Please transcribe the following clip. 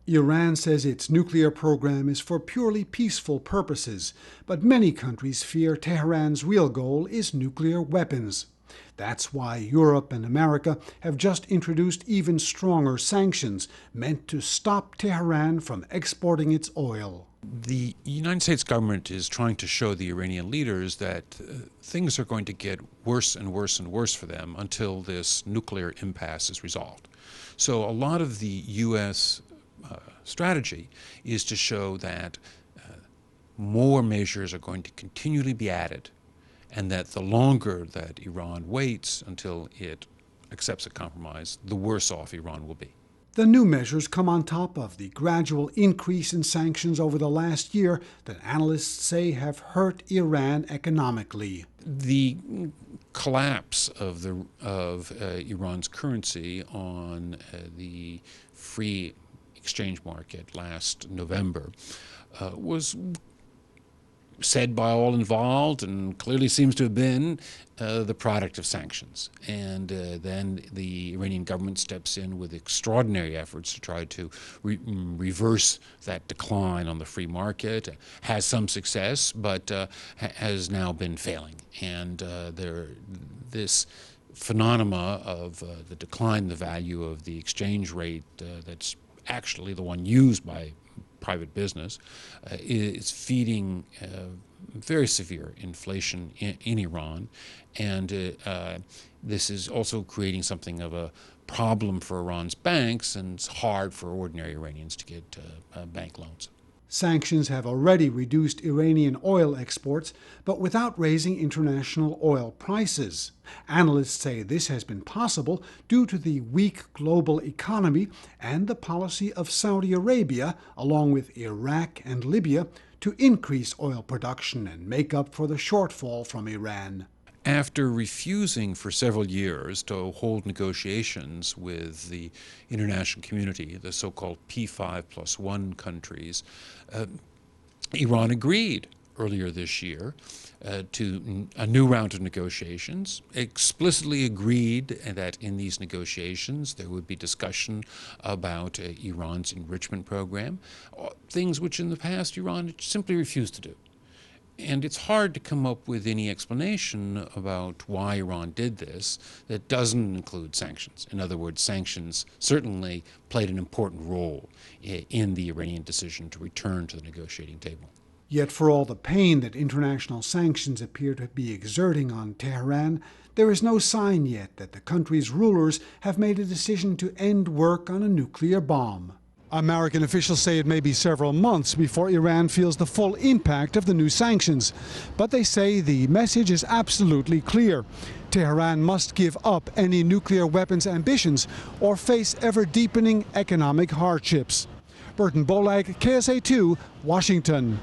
Iran says its nuclear program is for purely peaceful purposes, but many countries fear Tehran's real goal is nuclear weapons. That's why Europe and America have just introduced even stronger sanctions meant to stop Tehran from exporting its oil. The United States government is trying to show the Iranian leaders that things are going to get worse and worse and worse for them until this nuclear impasse is resolved. So a lot of the U.S. Strategy is to show that more measures are going to continually be added, and that the longer that Iran waits until it accepts a compromise, the worse off Iran will be. The new measures come on top of the gradual increase in sanctions over the last year that analysts say have hurt Iran economically. The collapse of Iran's currency on the free exchange market last November was said by all involved, and clearly seems to have been the product of sanctions. And then the Iranian government steps in with extraordinary efforts to try to reverse that decline on the free market. Has some success, but has now been failing. And this phenomena of the decline in the value of the exchange rate that's actually the one used by private business is feeding very severe inflation in Iran, and this is also creating something of a problem for Iran's banks, and it's hard for ordinary Iranians to get bank loans. Sanctions have already reduced Iranian oil exports, but without raising international oil prices. Analysts say this has been possible due to the weak global economy and the policy of Saudi Arabia, along with Iraq and Libya, to increase oil production and make up for the shortfall from Iran. After refusing for several years to hold negotiations with the international community, the so-called P5+1 countries, Iran agreed earlier this year to a new round of negotiations, explicitly agreed that in these negotiations there would be discussion about Iran's enrichment program, things which in the past Iran simply refused to do. And it's hard to come up with any explanation about why Iran did this that doesn't include sanctions. In other words, sanctions certainly played an important role in the Iranian decision to return to the negotiating table. Yet for all the pain that international sanctions appear to be exerting on Tehran, there is no sign yet that the country's rulers have made a decision to end work on a nuclear bomb. American officials say it may be several months before Iran feels the full impact of the new sanctions. But they say the message is absolutely clear. Tehran must give up any nuclear weapons ambitions or face ever-deepening economic hardships. Burton Bolag, KSA2, Washington.